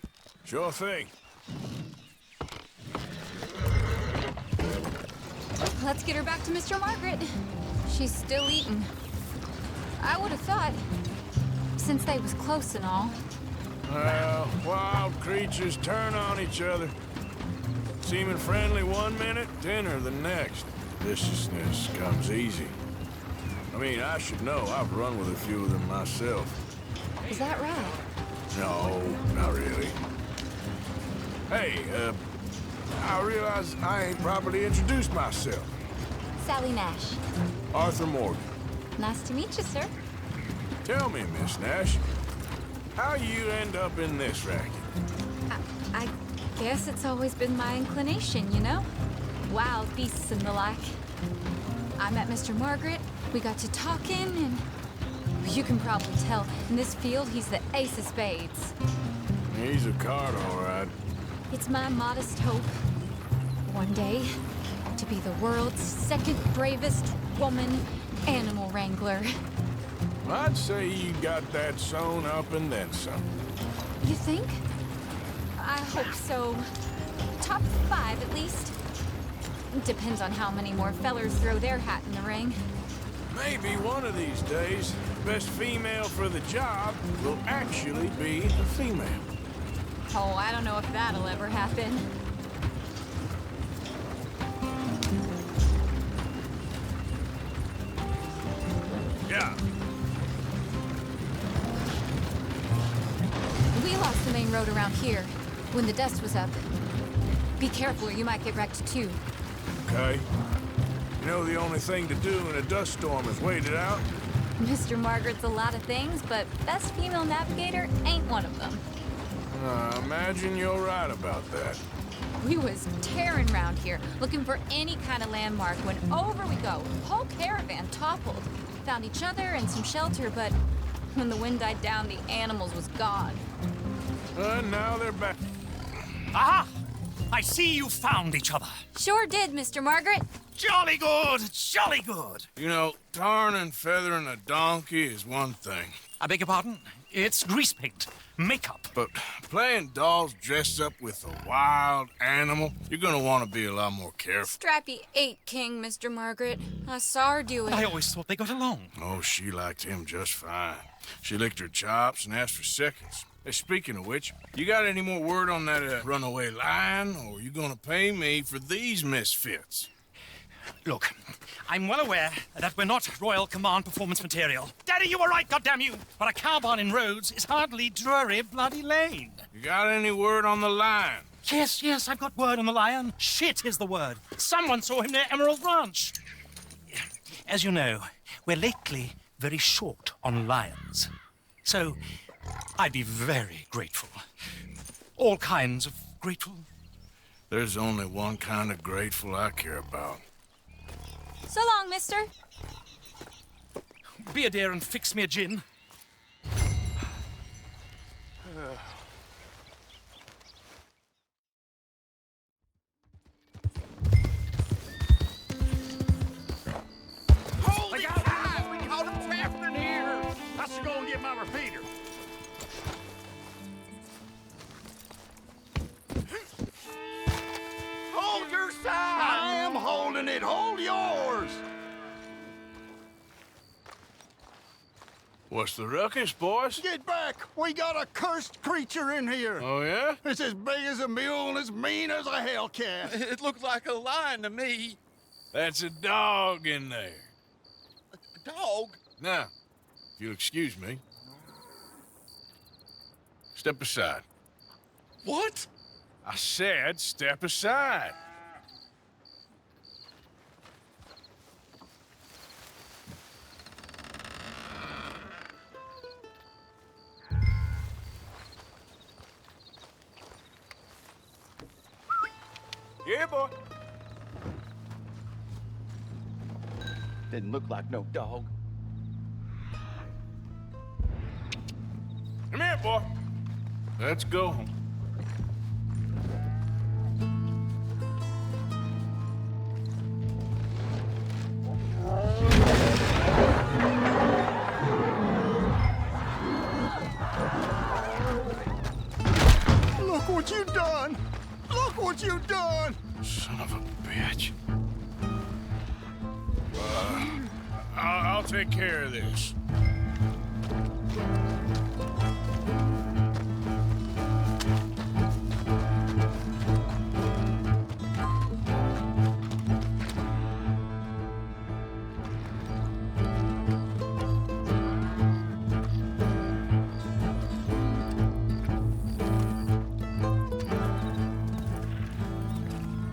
Sure thing. Let's get her back to Mr. Margaret. She's still eating. I would have thought, since they was close and all. Well, wild creatures turn on each other. Seeming friendly one minute, dinner the next. Viciousness comes easy. I mean, I should know. I've run with a few of them myself. Is that right? No, not really. Hey, I realize I ain't properly introduced myself. Sally Nash. Arthur Morgan. Nice to meet you, sir. Tell me, Miss Nash, how you end up in this racket? I guess it's always been my inclination, you know? Wild beasts and the like. I met Mr. Margaret, we got to talking, and you can probably tell, in this field, he's the ace of spades. He's a card, all right. It's my modest hope, one day, to be the world's second bravest woman animal wrangler. I'd say you got that sewn up and then some. You think? I hope so. Top 5, at least. Depends on how many more fellers throw their hat in the ring. Maybe one of these days, the best female for the job will actually be a female. Oh, I don't know if that'll ever happen. Yeah. We lost the main road around here when the dust was up. Be careful or you might get wrecked too. Okay. You know the only thing to do in a dust storm is wait it out? Mr. Margaret's a lot of things, but best female navigator ain't one of them. I imagine you're right about that. We was tearing round here, looking for any kind of landmark when over we go. Whole caravan toppled. Found each other and some shelter, but when the wind died down, the animals was gone. Now they're back. Aha! I see you found each other. Sure did, Mr. Margaret. Jolly good, jolly good. You know, tarring and feathering a donkey is one thing. I beg your pardon? It's grease paint, makeup. But playing dolls dressed up with a wild animal, you're gonna want to be a lot more careful. Strappy ate King, Mr. Margaret. I saw her do it. I always thought they got along. Oh, she liked him just fine. She licked her chops and asked for seconds. Hey, speaking of which, you got any more word on that runaway lion, or are you gonna pay me for these misfits? Look, I'm well aware that we're not Royal Command performance material. Daddy, you were right, goddammit you! But a cow barn in Rhodes is hardly Drury Bloody Lane. You got any word on the lion? Yes, I've got word on the lion. Shit is the word. Someone saw him near Emerald Ranch. As you know, we're lately very short on lions. So, I'd be very grateful. All kinds of grateful. There's only one kind of grateful I care about. So long, mister. Be a dear and fix me a gin. Holy guys, we caught him trapped in here. I should go and get my repeater. Hold your side. I am holding it. Hold yours. What's the ruckus, boys? Get back. We got a cursed creature in here. Oh, yeah? It's as big as a mule and as mean as a hellcat. It looked like a lion to me. That's a dog in there. A dog? Now, If you'll excuse me. Step aside. What? I said step aside. Yeah, boy. Didn't look like no dog. Come here, boy. Let's go. Look what you done! Look what you done! Son of a bitch. I'll take care of this.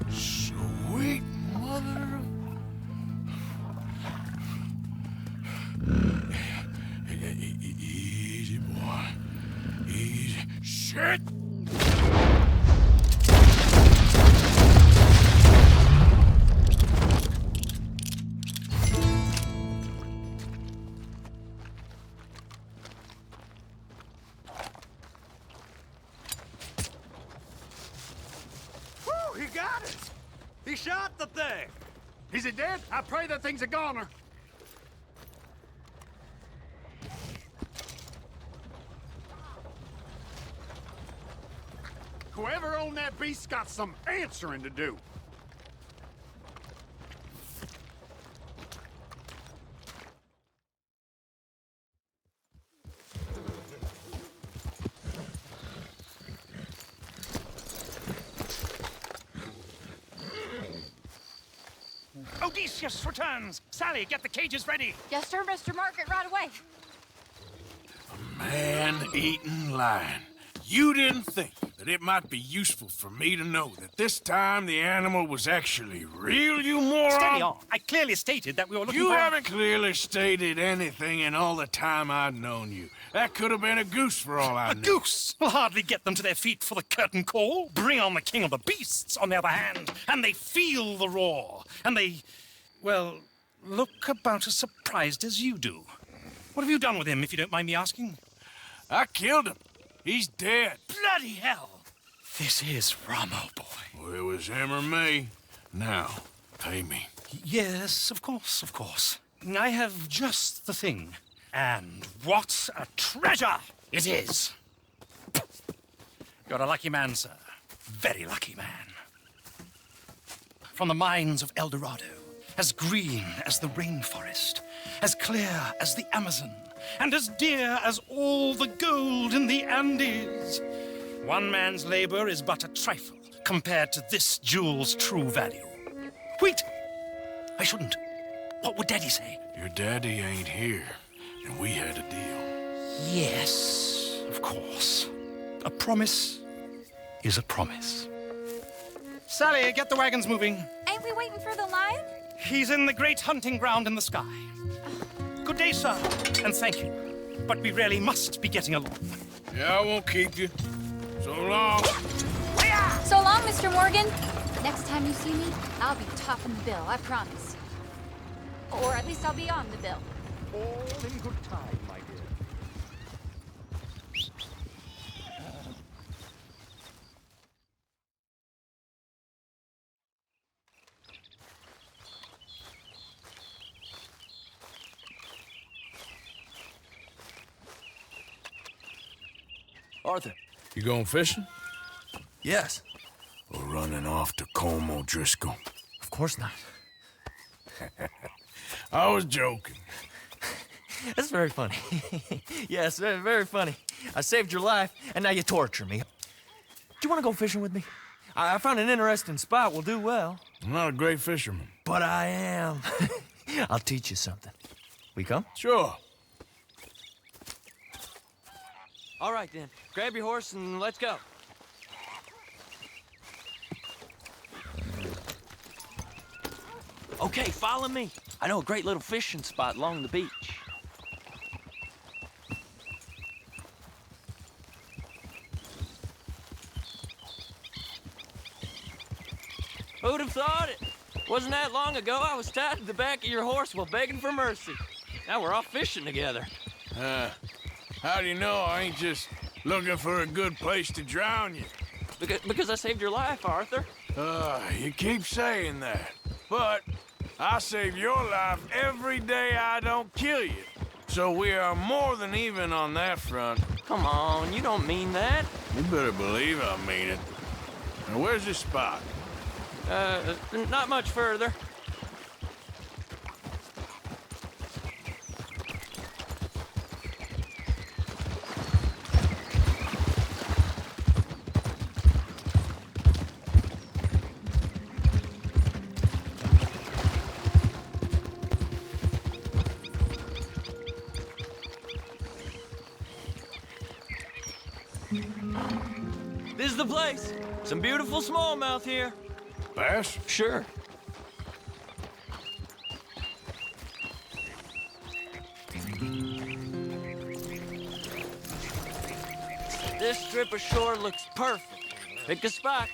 Sweet mother. Easy, boy. Easy. Shit! Whew, he got it! He shot the thing! Is it dead? I pray that thing's a goner. Whoever owned that beast's got some answering to do. Odysseus returns. Sally, get the cages ready. Yes, sir, Mr. Margaret, right away. Man-eating lion. You didn't think that it might be useful for me to know that this time the animal was actually real, you moron? Steady on. I clearly stated that we were looking You for... haven't clearly stated anything in all the time I've known you. That could have been a goose for all I A knew. goose will hardly get them to their feet for the curtain call. Bring on the king of the beasts, on the other hand, and they feel the roar. And they, well, look about as surprised as you do. What have you done with him, if you don't mind me asking? I killed him. He's dead. Bloody hell! This is Ramo, boy. Well, it was him or me. Now, pay me. Yes, of course, of course. I have just the thing. And what a treasure it is! You're a lucky man, sir. Very lucky man. From the mines of El Dorado, as green as the rainforest, as clear as the Amazon, and as dear as all the gold in the Andes. One man's labor is but a trifle compared to this jewel's true value. Wait! I shouldn't. What would Daddy say? Your daddy ain't here, and we had a deal. Yes, of course. A promise is a promise. Sally, get the wagons moving. Ain't we waiting for the lion? He's in the great hunting ground in the sky. Good day, sir, and thank you. But we really must be getting along. Yeah, I won't keep you. So long. So long, Mr. Morgan. Next time you see me, I'll be topping the bill, I promise. Or at least I'll be on the bill. All in good time, my dear. Arthur. You going fishing? Yes. Or running off to Colm O'Driscoll? Of course not. I was joking. That's very funny. Yes, very, very funny. I saved your life, and now you torture me. Do you want to go fishing with me? I found an interesting spot. We'll do well. I'm not a great fisherman. But I am. I'll teach you something. We come? Sure. All right, then. Grab your horse and let's go. Okay, follow me. I know a great little fishing spot along the beach. Who'd have thought it? Wasn't that long ago I was tied to the back of your horse while begging for mercy. Now we're off fishing together. How do you know I ain't just looking for a good place to drown you? Because I saved your life, Arthur. You keep saying that. But I save your life every day I don't kill you. So we are more than even on that front. Come on, you don't mean that. You better believe I mean it. Now, where's this spot? Not much further. This is the place. Some beautiful smallmouth here. Bass? Sure. This strip of shore looks perfect. Pick a spot.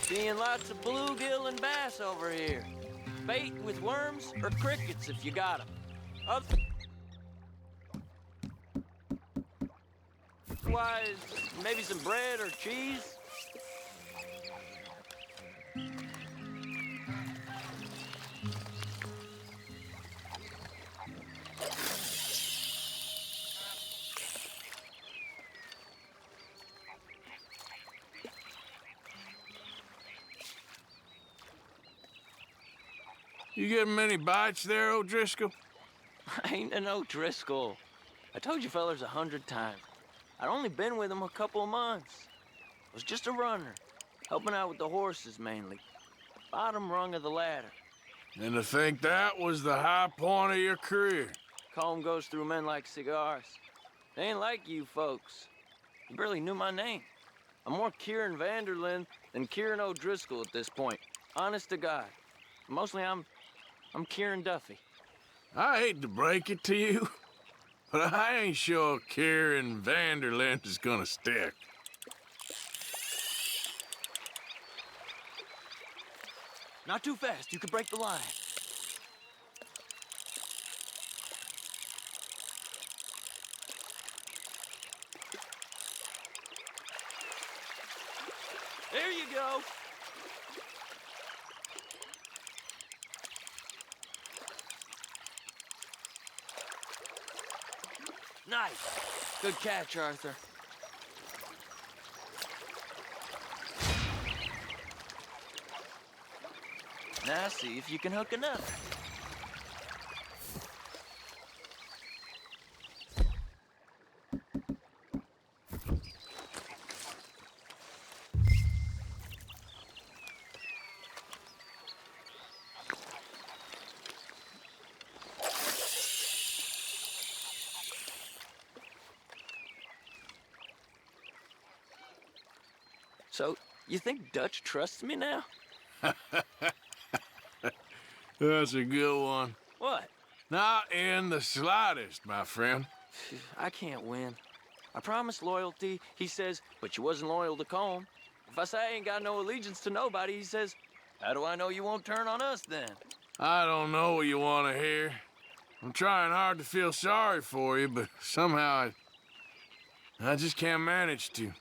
Seeing lots of bluegill and bass over here. Bait with worms or crickets if you got them. Otherwise, maybe some bread or cheese. You getting many bites there, O'Driscoll? I ain't an O'Driscoll. I told you fellers 100 times. I'd only been with him a couple of months. I was just a runner, helping out with the horses mainly. Bottom rung of the ladder. And to think that was the high point of your career. Calm goes through men like cigars. They ain't like you folks. You barely knew my name. I'm more Kieran Vanderlyn than Kieran O'Driscoll at this point. Honest to God. Mostly I'm Kieran Duffy. I hate to break it to you, but I ain't sure Kieran Vanderlyn is gonna stick. Not too fast, you could break the line. There you go. Nice. Good catch, Arthur. Now see if you can hook another. So, you think Dutch trusts me now? That's a good one. What? Not in the slightest, my friend. I can't win. I promised loyalty, he says, but you wasn't loyal to Colm. If I say I ain't got no allegiance to nobody, he says, how do I know you won't turn on us then? I don't know what you want to hear. I'm trying hard to feel sorry for you, but somehow I just can't manage to.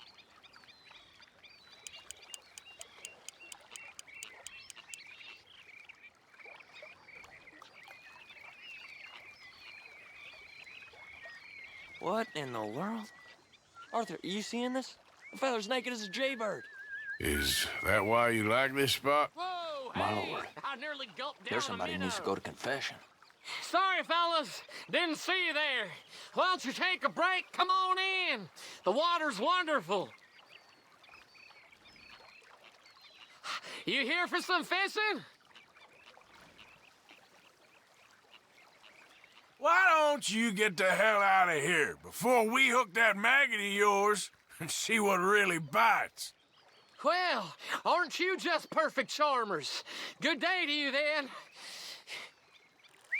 What in the world? Arthur, are you seeing this? The feller's naked as a jaybird. Is that why you like this spot? Whoa, My hey, lord. I nearly gulped down There's somebody a who needs to minnow. go to confession. Sorry, fellas. Didn't see you there. Why don't you take a break? Come on in. The water's wonderful. You here for some fishing? Why don't you get the hell out of here before we hook that maggot of yours and see what really bites? Well, aren't you just perfect charmers? Good day to you, then.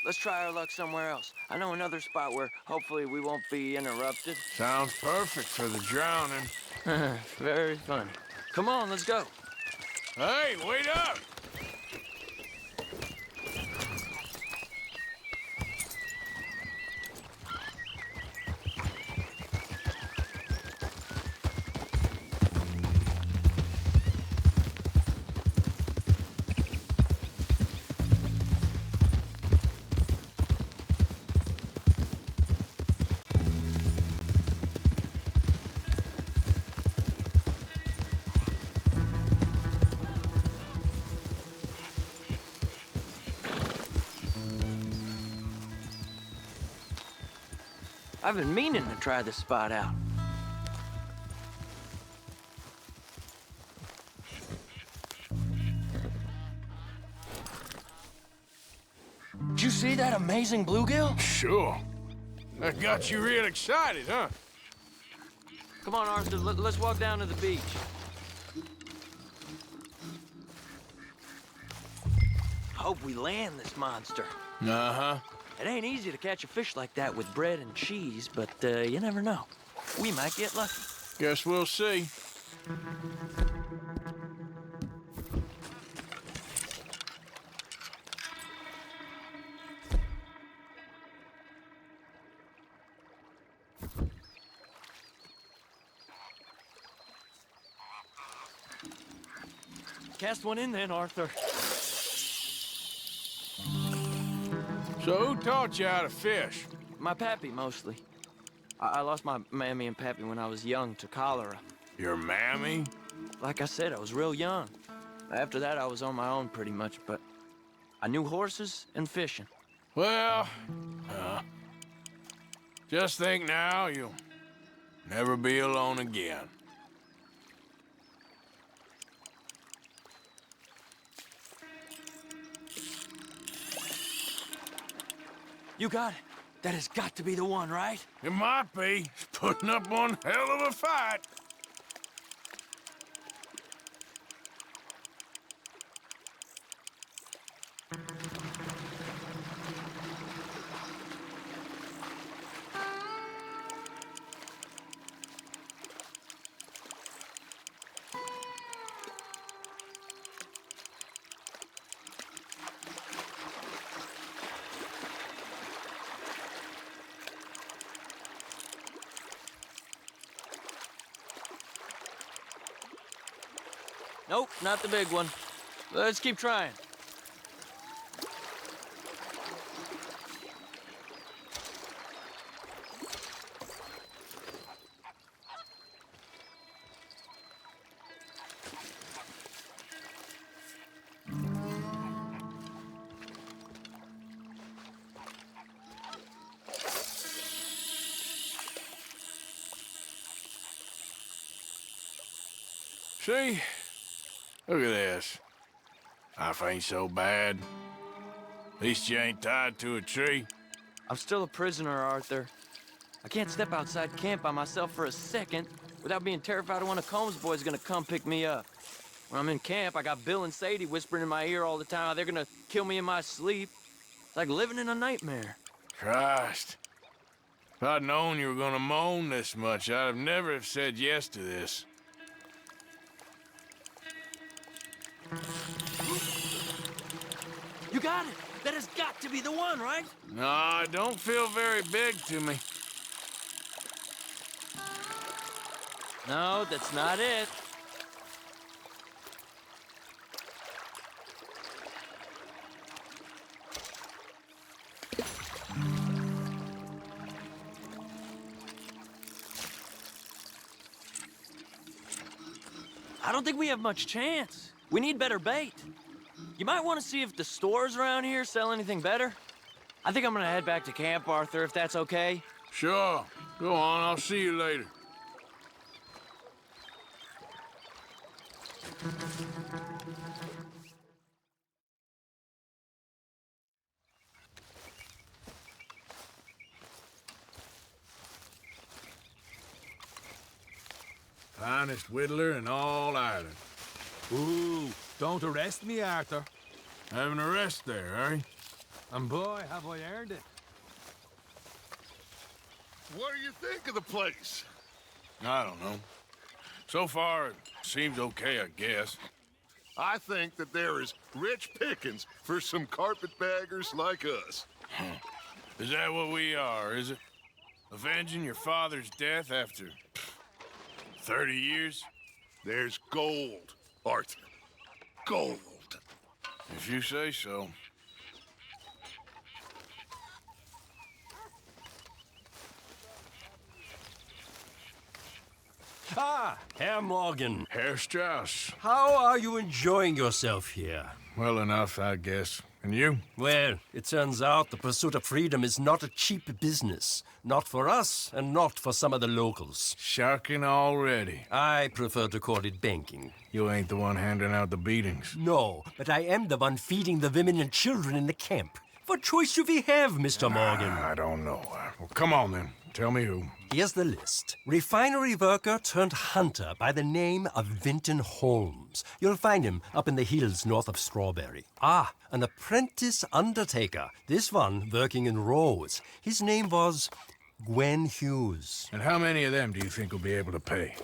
Let's try our luck somewhere else. I know another spot where hopefully we won't be interrupted. Sounds perfect for the drowning. Very funny. Come on, let's go. Hey, wait up! I've been meaning to try this spot out. Did you see that amazing bluegill? Sure. That got you real excited, huh? Come on, Arthur, let's walk down to the beach. Hope we land this monster. Uh-huh. It ain't easy to catch a fish like that with bread and cheese, but you never know. We might get lucky. Guess we'll see. Cast one in then, Arthur. So who taught you how to fish? My pappy, mostly. I lost my mammy and pappy when I was young to cholera. Your mammy? Like I said, I was real young. After that, I was on my own pretty much, but I knew horses and fishing. Well, just think now, you'll never be alone again. You got it. That has got to be the one, right? It might be. He's putting up one hell of a fight. Nope, not the big one. Let's keep trying. See? Look at this. Life ain't so bad. At least you ain't tied to a tree. I'm still a prisoner, Arthur. I can't step outside camp by myself for a second without being terrified one of Combs' boys is gonna come pick me up. When I'm in camp, I got Bill and Sadie whispering in my ear all the time how they're gonna kill me in my sleep. It's like living in a nightmare. Christ. If I'd known you were gonna moan this much, I'd have never have said yes to this. You got it! That has got to be the one, right? No, it don't feel very big to me. No, that's not it. I don't think we have much chance. We need better bait. You might want to see if the stores around here sell anything better. I think I'm gonna head back to camp, Arthur, if that's okay. Sure. Go on, I'll see you later. Finest whittler in all Ireland. Ooh, don't arrest me, Arthur. Have an arrest there, are you? And boy, have I earned it. What do you think of the place? I don't know. So far, it seems okay, I guess. I think that there is rich pickings for some carpetbaggers like us. Is that what we are, is it? Avenging your father's death after 30 years? There's gold, Arthur. Gold. If you say so. Ah, Herr Morgan. Herr Strauss. How are you enjoying yourself here? Well enough, I guess. And you? Well, it turns out the pursuit of freedom is not a cheap business. Not for us, and not for some of the locals. Sharking already. I prefer to call it banking. You ain't the one handing out the beatings. No, but I am the one feeding the women and children in the camp. What choice do we have, Mr. Morgan? I don't know. Well, come on then. Tell me who. Here's the list. Refinery worker turned hunter by the name of Vinton Holmes. You'll find him up in the hills north of Strawberry. Ah, an apprentice undertaker. This one working in roads. His name was Gwen Hughes. And how many of them do you think will be able to pay?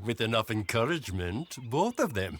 With enough encouragement, both of them.